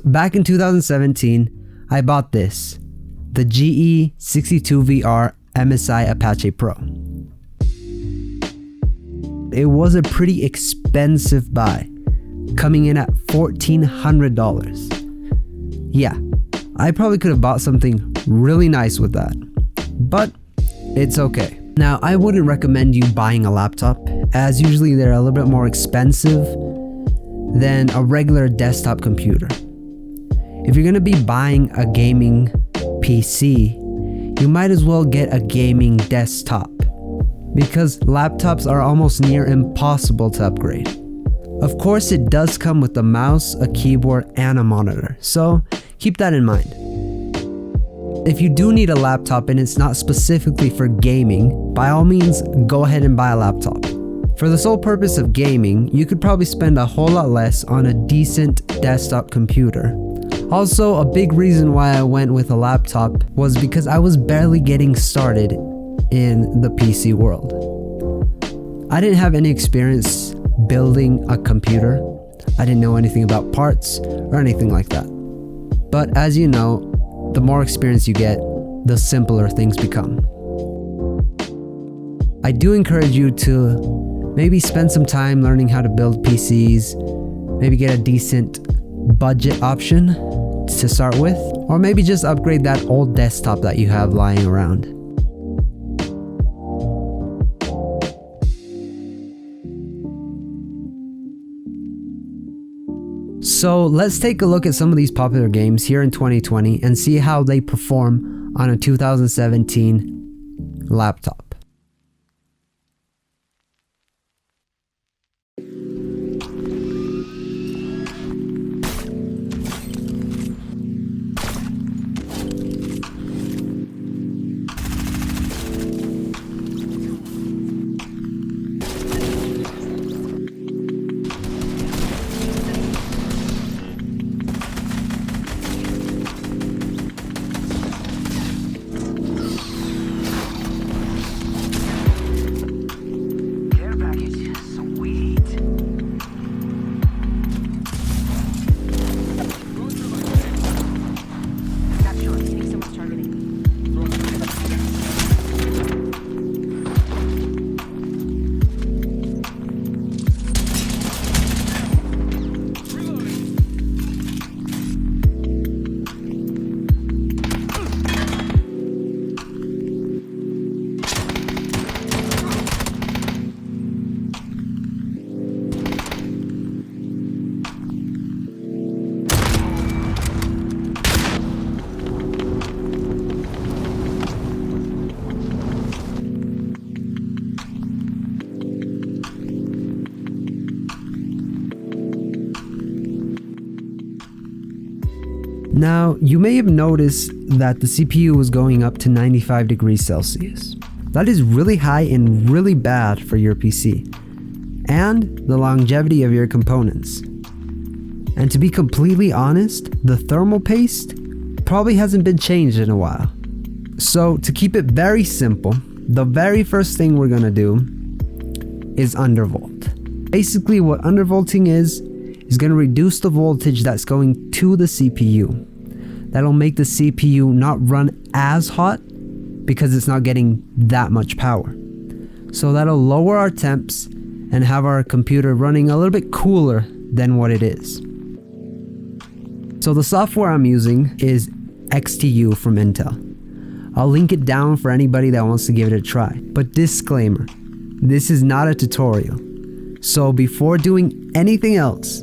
back in 2017, I bought this, the GE62VR MSI Apache Pro. It was a pretty expensive buy, coming in at $1,400. Yeah, I probably could have bought something really nice with that, but it's okay. Now, I wouldn't recommend you buying a laptop, as usually they're a little bit more expensive than a regular desktop computer. If you're gonna be buying a gaming PC, you might as well get a gaming desktop, because laptops are almost near impossible to upgrade. Of course, it does come with a mouse, a keyboard, and a monitor, so keep that in mind. If you do need a laptop and it's not specifically for gaming, by all means, go ahead and buy a laptop. For the sole purpose of gaming, you could probably spend a whole lot less on a decent desktop computer. Also, a big reason why I went with a laptop was because I was barely getting started in the PC world. I didn't have any experience building a computer. I didn't know anything about parts or anything like that. But as you know, the more experience you get, the simpler things become. I do encourage you to maybe spend some time learning how to build PCs, maybe get a decent budget option to start with, or maybe just upgrade that old desktop that you have lying around. So let's take a look at some of these popular games here in 2020 and see how they perform on a 2017 laptop. Now, you may have noticed that the CPU was going up to 95 degrees Celsius. That is really high and really bad for your PC and the longevity of your components. And to be completely honest, the thermal paste probably hasn't been changed in a while. So to keep it very simple, the very first thing we're gonna do is undervolt. Basically what undervolting is gonna reduce the voltage that's going to the CPU. That'll make the CPU not run as hot because it's not getting that much power. So that'll lower our temps and have our computer running a little bit cooler than what it is. So the software I'm using is XTU from Intel. I'll link it down for anybody that wants to give it a try. But disclaimer, this is not a tutorial. So before doing anything else,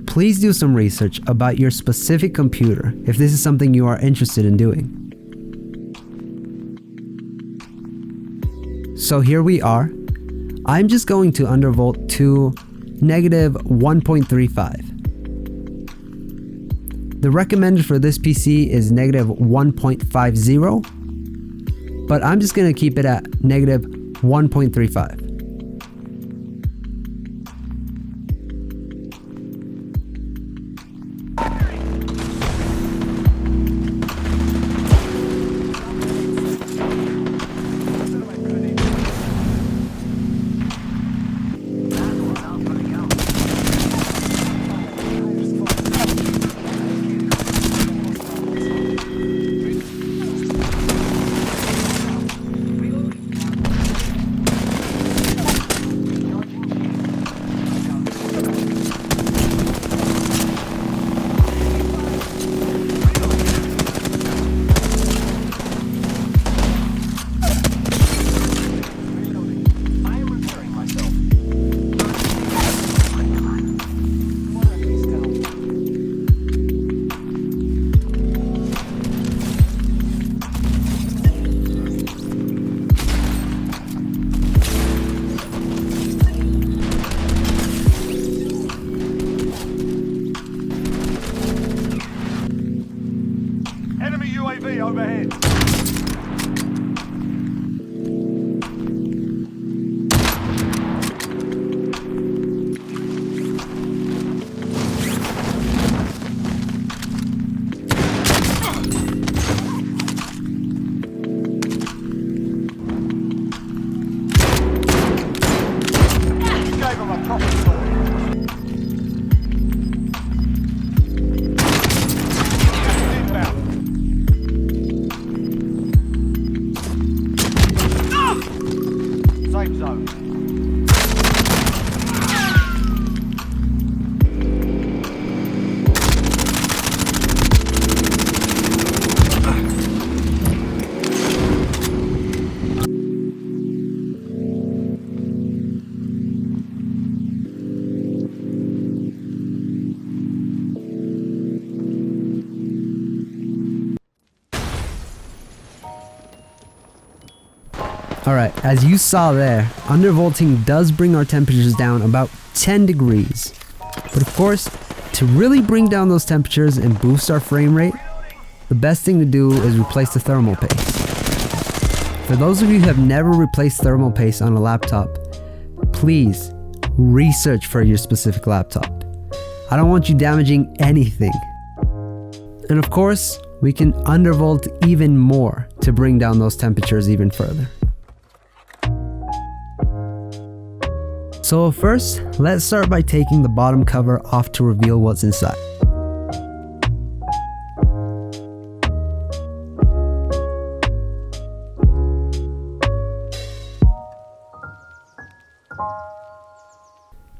please do some research about your specific computer if this is something you are interested in doing. So here we are. I'm just going to undervolt to -1.35. The recommended for this PC is -1.50, but I'm just going to keep it at -1.35. overhead. Gave him a proper sword. Safe zone. Alright, as you saw there, undervolting does bring our temperatures down about 10 degrees. But of course, to really bring down those temperatures and boost our frame rate, the best thing to do is replace the thermal paste. For those of you who have never replaced thermal paste on a laptop, please research for your specific laptop. I don't want you damaging anything. And of course, we can undervolt even more to bring down those temperatures even further. So first, let's start by taking the bottom cover off to reveal what's inside.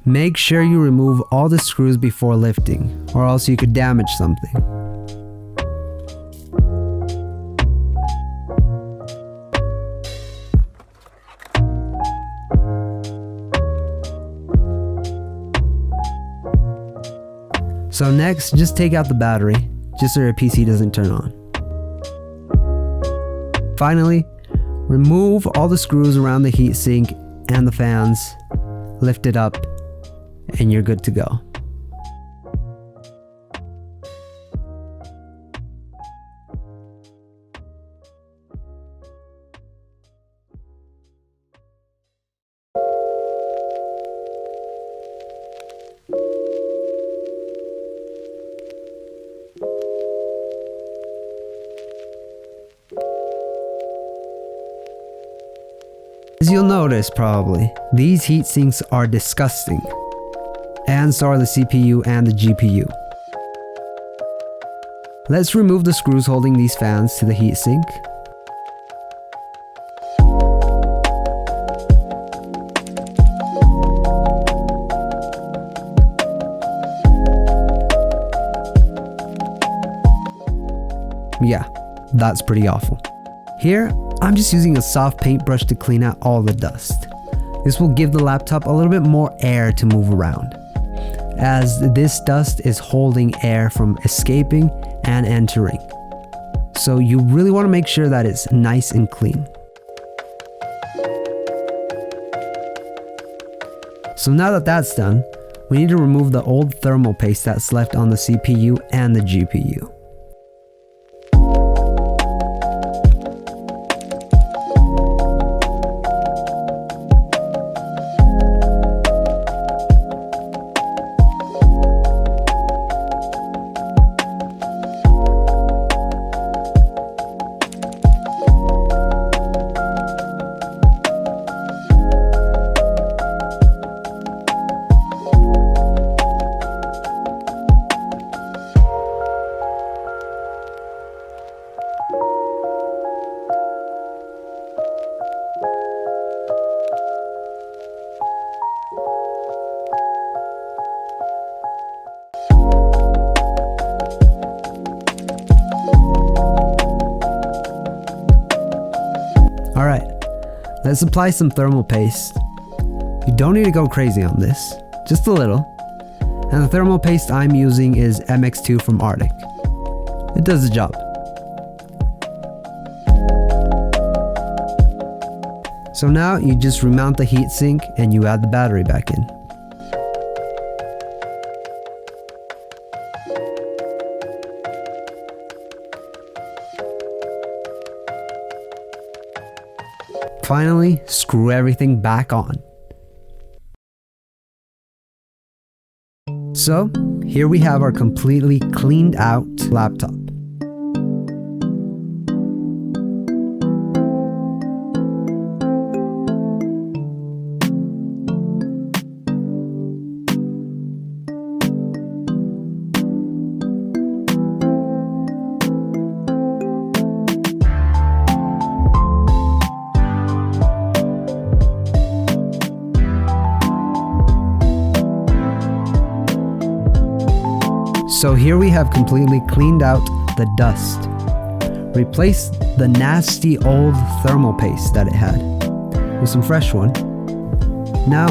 Make sure you remove all the screws before lifting, or else you could damage something. So next, just take out the battery, just so your PC doesn't turn on. Finally, remove all the screws around the heatsink and the fans, lift it up, and you're good to go. As you'll notice probably, these heat sinks are disgusting. And so are the CPU and the GPU. Let's remove the screws holding these fans to the heatsink. Yeah, that's pretty awful. Here, I'm just using a soft paintbrush to clean out all the dust. This will give the laptop a little bit more air to move around, as this dust is holding air from escaping and entering. So you really want to make sure that it's nice and clean. So now that that's done, we need to remove the old thermal paste that's left on the CPU and the GPU. Alright, let's apply some thermal paste. You don't need to go crazy on this, just a little. And the thermal paste I'm using is MX2 from Arctic. It does the job. So now you just remount the heatsink and you add the battery back in. finally screw everything back on. So here we have our completely cleaned out laptop. So here we have completely cleaned out the dust, replaced the nasty old thermal paste that it had with some fresh one. Now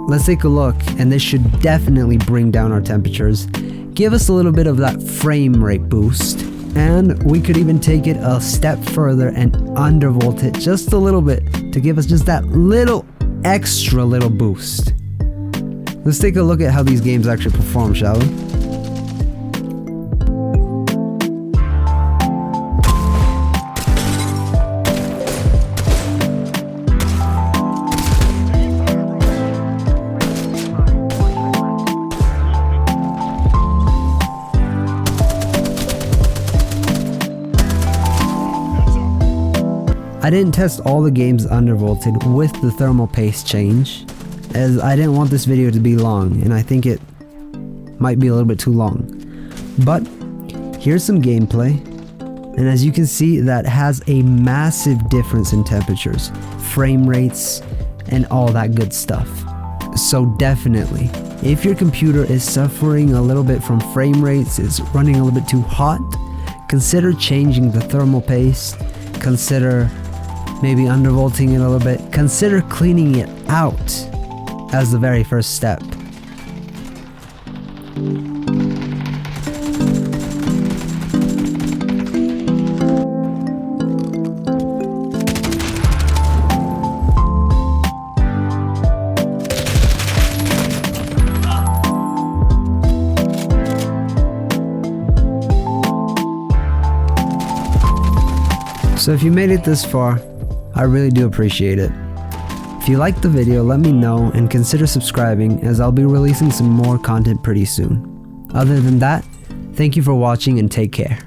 let's take a look, and this should definitely bring down our temperatures, give us a little bit of that frame rate boost, and we could even take it a step further and undervolt it just a little bit to give us just that little extra little boost. Let's take a look at how these games actually perform, shall we? I didn't test all the games undervolted with the thermal paste change, as I didn't want this video to be long, and I think it might be a little bit too long. But here's some gameplay, and as you can see, that has a massive difference in temperatures, frame rates, and all that good stuff. So definitely, if your computer is suffering a little bit from frame rates, is running a little bit too hot, consider changing the thermal paste, consider maybe undervolting it a little bit, consider cleaning it out as the very first step. So if you made it this far, I really do appreciate it. If you liked the video, let me know and consider subscribing, as I'll be releasing some more content pretty soon. Other than that, thank you for watching and take care.